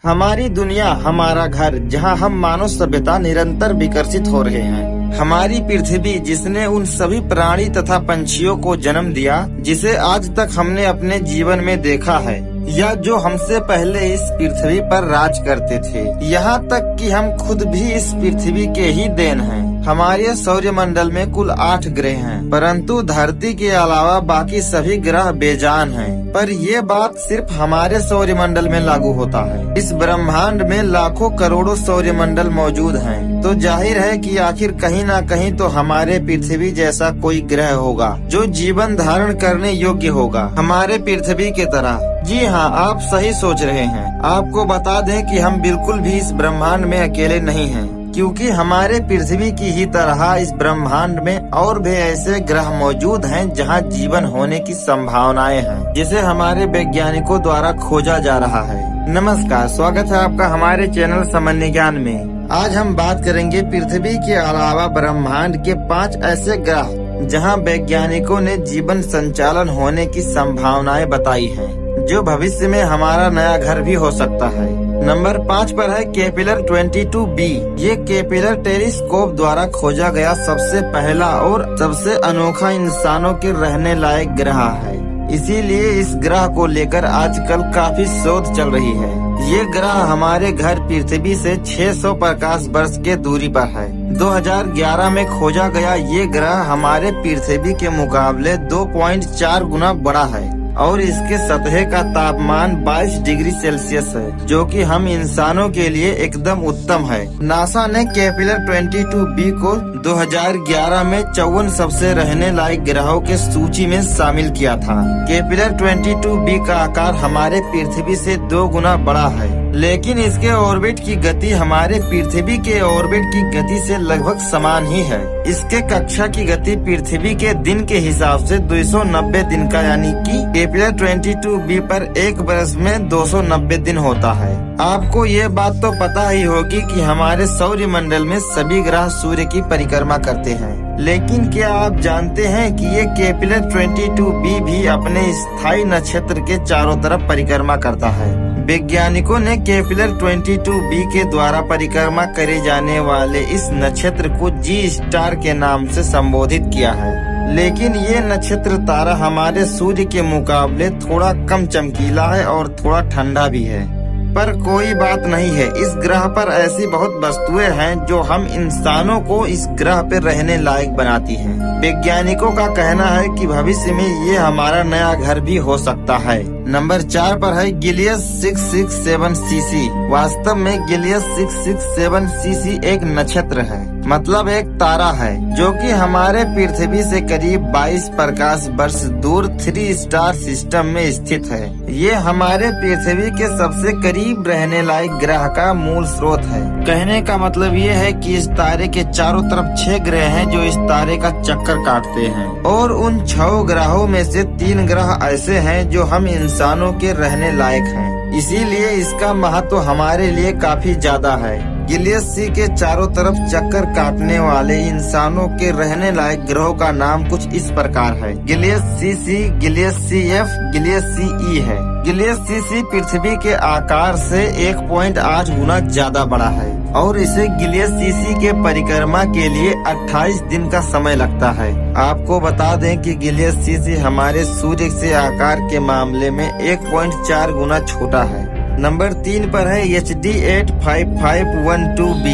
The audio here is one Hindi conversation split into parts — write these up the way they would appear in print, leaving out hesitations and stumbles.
हमारी दुनिया हमारा घर, जहां हम मानव सभ्यता निरंतर विकसित हो रहे हैं। हमारी पृथ्वी जिसने उन सभी प्राणी तथा पंछियों को जन्म दिया जिसे आज तक हमने अपने जीवन में देखा है, या जो हमसे पहले इस पृथ्वी पर राज करते थे। यहाँ तक कि हम खुद भी इस पृथ्वी के ही देन हैं। हमारे सौरमंडल में कुल 8 ग्रह हैं, परंतु धरती के अलावा बाकी सभी ग्रह बेजान हैं। पर ये बात सिर्फ हमारे सौरमंडल में लागू होता है। इस ब्रह्मांड में लाखों करोड़ों सौरमंडल मौजूद हैं, तो जाहिर है कि आखिर कहीं न कहीं तो हमारे पृथ्वी जैसा कोई ग्रह होगा जो जीवन धारण करने योग्य होगा, हमारे पृथ्वी के तरह। जी हाँ, आप सही सोच रहे हैं। आपको बता दें कि हम बिल्कुल भी इस ब्रह्मांड में अकेले नहीं हैं, क्योंकि हमारे पृथ्वी की ही तरह इस ब्रह्मांड में और भी ऐसे ग्रह मौजूद हैं जहां जीवन होने की संभावनाएं हैं, जिसे हमारे वैज्ञानिकों द्वारा खोजा जा रहा है। नमस्कार, स्वागत है आपका हमारे चैनल सामान्य ज्ञान में। आज हम बात करेंगे पृथ्वी के अलावा ब्रह्मांड के 5 ऐसे ग्रह जहां वैज्ञानिकों ने जीवन संचालन होने की संभावनाएं बताई हैं, जो भविष्य में हमारा नया घर भी हो सकता है। नंबर 5 पर है केपलर 22b। ये केपलर टेलीस्कोप द्वारा खोजा गया सबसे पहला और सबसे अनोखा इंसानों के रहने लायक ग्रह है। इसीलिए इस ग्रह को लेकर आजकल काफी शोध चल रही है। ये ग्रह हमारे घर पृथ्वी से 600 प्रकाश वर्ष के दूरी पर है। 2011 में खोजा गया ये ग्रह हमारे पृथ्वी के मुकाबले 2.4 गुना बड़ा है और इसके सतह का तापमान 22 डिग्री सेल्सियस है, जो कि हम इंसानों के लिए एकदम उत्तम है। नासा ने केपलर 22b को 2011 में 54 सबसे रहने लायक ग्रहों के सूची में शामिल किया था। केपलर 22b का आकार हमारे पृथ्वी से 2 गुना बड़ा है, लेकिन इसके ऑर्बिट की गति हमारे पृथ्वी के ऑर्बिट की गति से लगभग समान ही है। इसके कक्षा की गति पृथ्वी के दिन के हिसाब से 290 दिन का, यानी कि केपलर 22b पर एक वर्ष में 290 दिन होता है। आपको ये बात तो पता ही होगी कि हमारे सौरमंडल में सभी ग्रह सूर्य की परिक्रमा करते हैं, लेकिन क्या आप जानते हैं कि ये केपलर 22b भी अपने स्थायी नक्षत्र के चारों तरफ परिक्रमा करता है। वैज्ञानिकों ने केपलर 22b के द्वारा परिक्रमा करे जाने वाले इस नक्षत्र को जी स्टार के नाम से संबोधित किया है, लेकिन ये नक्षत्र तारा हमारे सूर्य के मुकाबले थोड़ा कम चमकीला है और थोड़ा ठंडा भी है। पर कोई बात नहीं है, इस ग्रह पर ऐसी बहुत वस्तुएं हैं जो हम इंसानों को इस ग्रह पर रहने लायक बनाती हैं। वैज्ञानिकों का कहना है कि भविष्य में ये हमारा नया घर भी हो सकता है। नंबर 4 पर है गिलियस 667cc। वास्तव में गिलियस 667cc एक नक्षत्र है, मतलब एक तारा है, जो कि हमारे पृथ्वी से करीब 22 प्रकाश वर्ष दूर 3 स्टार सिस्टम में स्थित है। ये हमारे पृथ्वी के सबसे करीब रहने लायक ग्रह का मूल स्रोत है। कहने का मतलब ये है कि इस तारे के चारों तरफ 6 ग्रह हैं जो इस तारे का चक्कर काटते हैं, और उन 6 ग्रहों में से 3 ग्रह ऐसे हैं जो हम इंसानों के रहने लायक हैं। इसीलिए इसका महत्व हमारे लिए काफी ज्यादा है। गिलियस सी के चारों तरफ चक्कर काटने वाले इंसानों के रहने लायक ग्रहों का नाम कुछ इस प्रकार है। गिलियस सी, गिलियस CF, गिलियस CE है। गिलियस सी पृथ्वी के आकार से 1.8 गुना ज्यादा बड़ा है और इसे गिलियस सी के परिक्रमा के लिए 28 दिन का समय लगता है। आपको बता दें कि गिलियस सी हमारे सूर्य से आकार के मामले में 1.4 गुना छोटा है। नंबर 3 पर है HD 85512b।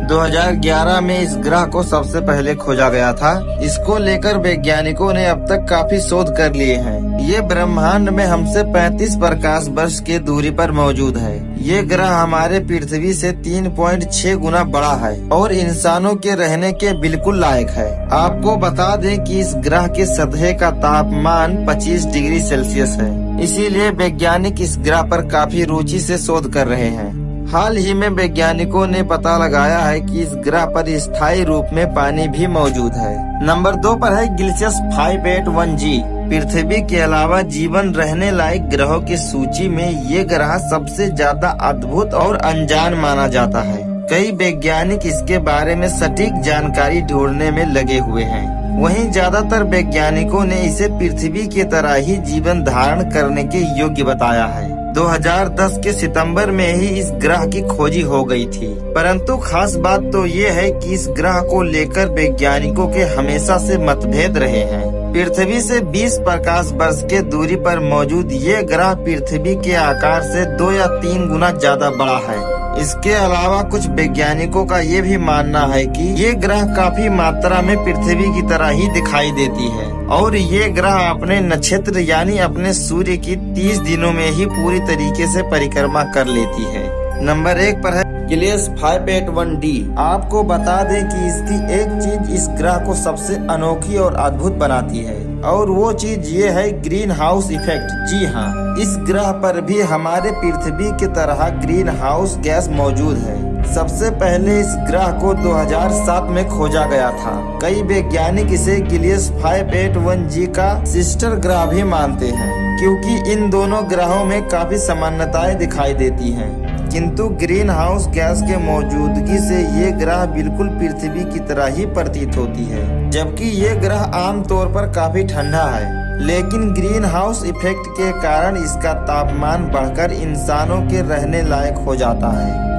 2011 में इस ग्रह को सबसे पहले खोजा गया था। इसको लेकर वैज्ञानिकों ने अब तक काफी शोध कर लिए हैं। ये ब्रह्मांड में हमसे 35 प्रकाश वर्ष के दूरी पर मौजूद है। ये ग्रह हमारे पृथ्वी से 3.6 गुना बड़ा है और इंसानों के रहने के बिल्कुल लायक है। आपको बता दें कि इस ग्रह के सतह का तापमान 25 डिग्री सेल्सियस है, इसीलिए वैज्ञानिक इस ग्रह पर काफी रुचि से शोध कर रहे हैं। हाल ही में वैज्ञानिकों ने पता लगाया है कि इस ग्रह पर स्थायी रूप में पानी भी मौजूद है। नंबर 2 पर है गिलियस 581g। पृथ्वी के अलावा जीवन रहने लायक ग्रहों की सूची में ये ग्रह सबसे ज्यादा अद्भुत और अनजान माना जाता है। कई वैज्ञानिक इसके बारे में सटीक जानकारी ढूंढने में लगे हुए हैं। वहीं ज्यादातर वैज्ञानिकों ने इसे पृथ्वी की तरह ही जीवन धारण करने के योग्य बताया है। 2010 के सितंबर में ही इस ग्रह की खोजी हो गई थी। परंतु खास बात तो ये है कि इस ग्रह को लेकर वैज्ञानिकों के हमेशा से मतभेद रहे हैं। पृथ्वी से 20 प्रकाश वर्ष के दूरी पर मौजूद ये ग्रह पृथ्वी के आकार से 2 या 3 गुना ज्यादा बड़ा है। इसके अलावा कुछ वैज्ञानिकों का ये भी मानना है कि ये ग्रह काफी मात्रा में पृथ्वी की तरह ही दिखाई देती है और ये ग्रह अपने नक्षत्र यानी अपने सूर्य की 30 दिनों में ही पूरी तरीके से परिक्रमा कर लेती है। नंबर 1 पर है गिलियस 581d। आपको बता दें कि इसकी एक चीज इस ग्रह को सबसे अनोखी और अद्भुत बनाती है और वो चीज ये है ग्रीन हाउस इफेक्ट। जी हाँ, इस ग्रह पर भी हमारे पृथ्वी की तरह ग्रीन हाउस गैस मौजूद है। सबसे पहले इस ग्रह को 2007 में खोजा गया था। कई वैज्ञानिक इसे गिलियस 581g का सिस्टर ग्रह भी मानते हैं क्योंकि इन दोनों ग्रहों में काफी समानताएं दिखाई देती हैं। किंतु ग्रीन हाउस गैस के मौजूदगी से ये ग्रह बिल्कुल पृथ्वी की तरह ही प्रतीत होती है, जबकि ये ग्रह आमतौर पर काफी ठंडा है। लेकिन ग्रीन हाउस इफेक्ट के कारण इसका तापमान बढ़कर इंसानों के रहने लायक हो जाता है।